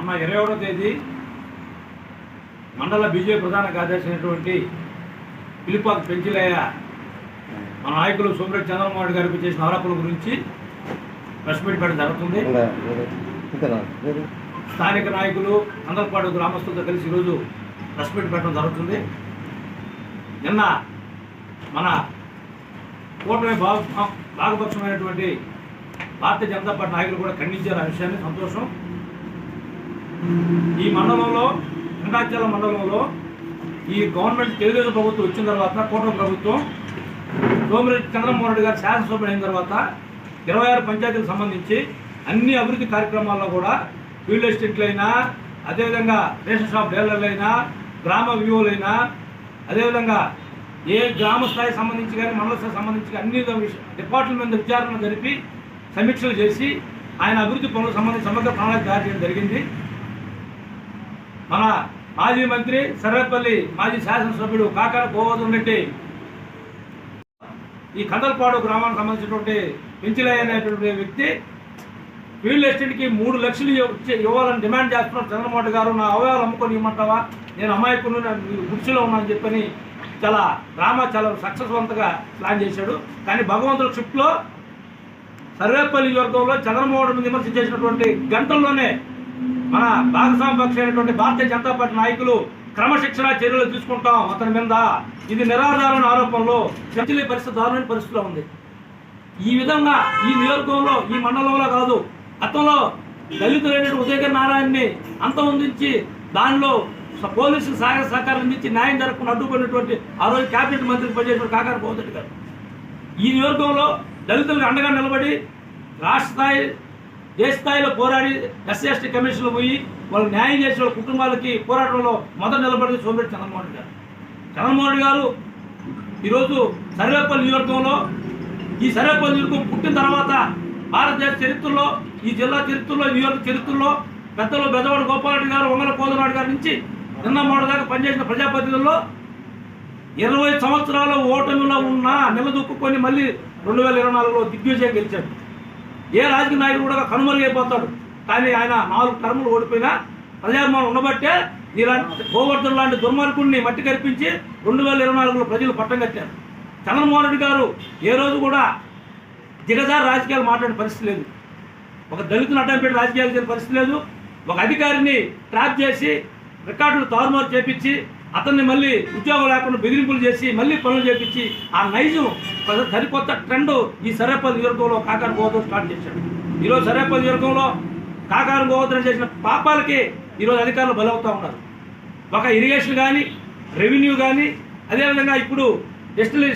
మొన్న 21వ తేదీ మండల బీజేపీ ప్రధాన కార్యదర్శి అయినటువంటి పిలిపాక పెంచిలయ్య మన నాయకులు సోమిరెడ్డి చంద్రమోహన్ రెడ్డి గారికి చేసిన ఆరోపణల గురించి ప్రెస్ మీట్ పెట్టడం జరుగుతుంది. స్థానిక నాయకులు అందరపాడు గ్రామస్తులతో కలిసి ఈరోజు ప్రెస్ మీట్ పెట్టడం జరుగుతుంది. నిన్న మన కూటమి భాగపక్షమైనటువంటి భారతీయ జనతా పార్టీ నాయకులు కూడా ఖండించారు. ఆ విషయాన్ని సంతోషం. ఈ మండలంలో వెంకటాచలం మండలంలో ఈ గవర్నమెంట్ తెలుగుదేశం ప్రభుత్వం వచ్చిన తర్వాత కూటమి ప్రభుత్వం సోమిరెడ్డి చంద్రమోహన్ రెడ్డి గారు శాసనసభ్యులు అయిన తర్వాత 26 పంచాయతీలకు సంబంధించి అన్ని అభివృద్ధి కార్యక్రమాల్లో కూడా ఫీల్డ్ ఎస్టేట్లైనా, అదేవిధంగా రేషన్ షాప్ డీలర్లైనా, గ్రామ వివోలైనా, అదేవిధంగా ఏ గ్రామ స్థాయికి సంబంధించి కానీ మండల స్థాయికి సంబంధించి అన్ని డిపార్ట్మెంట్ మీద విచారణ జరిపి సమీక్షలు చేసి ఆయన అభివృద్ధి పనులకు సంబంధించి సమగ్ర ప్రణాళిక తయారు చేయడం జరిగింది. మన మాజీ మంత్రి సర్వేపల్లి మాజీ శాసనసభ్యుడు కాకార గోవర్ధన్ రెడ్డి ఈ కందలపాడు గ్రామానికి సంబంధించినటువంటి పెంచిలయ్య అనేటువంటి వ్యక్తి ఫీల్డ్ ఎస్టేట్కి 3 లక్షలు ఇవ్వాలని డిమాండ్ చేస్తున్నారు. చంద్రమోహన్ రెడ్డి గారు, నా అవయవాలు అమ్ముకొని ఇవ్వమంటావా, నేను అమాయకుడు గుడిసెలో ఉన్నానని చెప్పని చాలా సక్సెస్ఫుల్గా ప్లాన్ చేశాడు. కానీ భగవంతుడి షిఫ్ట్లో సర్వేపల్లి వర్గంలో చంద్రమోహన్ రెడ్డిని విమర్శించేసినటువంటి గంటల్లోనే మన భాగస్వామ్య పక్ష అయినటువంటి భారతీయ జనతా పార్టీ నాయకులు క్రమశిక్షణ చర్యలు తీసుకుంటాం అతని మీద, ఇది నిరాధారణ ఆరోపణలు, చర్చలే పరిస్థితి దారుణ పరిస్థితిలో ఉంది. ఈ విధంగా ఈ నియోజకవర్గంలో ఈ మండలంలో కాదు, గతంలో దళితులైన ఉదయగిరి నారాయణని అంతమొందించి దానిలో పోలీసులు సహకారం అందించి న్యాయం జరగకుండా అడ్డుపడినటువంటి ఆ రోజు క్యాబినెట్ మంత్రికి పనిచేసిన కాకార గోవర్ధన్ గారు ఈ నియోజకవర్గంలో దళితులకు అండగా నిలబడి రాష్ట్ర స్థాయి దేశ స్థాయిలో పోరాడి SC/ST కమిషన్లో పోయి వాళ్ళు న్యాయం చేసిన వాళ్ళ కుటుంబాలకి పోరాటంలో మొదట నిలబడింది సోమిరెడ్డి చంద్రమోహన్ రెడ్డి గారు. చంద్రమోహన్ రెడ్డి గారు ఈరోజు సర్వేపల్లి నియోజకవర్గంలో ఈ సర్వేపల్లి నియోజకవర్గం పుట్టిన తర్వాత భారతదేశ చరిత్రలో, ఈ జిల్లా చరిత్రలో, నియోజక చరిత్రలో పెద్దలు బెదవాడ గోపాలరెడ్డి గారు, వంగల కోదనాడు గారి నుంచి నిన్న మూడు దాకా పనిచేసిన ప్రజాప్రతినిధుల్లో 20 సంవత్సరాల ఓటమిలో ఉన్న నిలదొక్కుని మళ్ళీ 2024లో దిగ్విజయం గెలిచాడు. ఏ రాజకీయ నాయకుడు కూడా కనుమరుగైపోతాడు. కానీ ఆయన 4 టర్ములు ఓడిపోయినా ప్రజాభిమానం ఉండబట్టే ఇలాంటి గోవర్ధన్ లాంటి దుర్మార్గుడిని మట్టి కల్పించి 2024లో ప్రజలు పట్టం కట్టారు. చంద్రమోహన్ రెడ్డి గారు ఏ రోజు కూడా దిగజారి రాజకీయాలు మాట్లాడే పరిస్థితి లేదు. ఒక దళితుని అడ్డం పెట్టి రాజకీయాలు చేసే పరిస్థితి లేదు. ఒక అధికారిని ట్రాప్ చేసి రికార్డులు తారుమారు చేపించి అతన్ని మళ్ళీ ఉద్యోగం లేకుండా బెదిరింపులు చేసి మళ్ళీ పనులు చేపించి ఆ నైజం సరికొత్త ట్రెండ్ ఈ సర్వేపల్లి నియోజకవర్గంలో కాకార గోవర్ధన్ స్టార్ట్ చేశాడు. ఈరోజు సర్వేపల్లి నియోజకవర్గంలో కాకార గోవర్ధన్ చేసిన పాపాలకి ఈరోజు అధికారులు బలవుతూ ఉన్నారు. ఒక ఇరిగేషన్ కానీ, రెవెన్యూ కానీ, అదేవిధంగా ఇప్పుడు డిజిటల్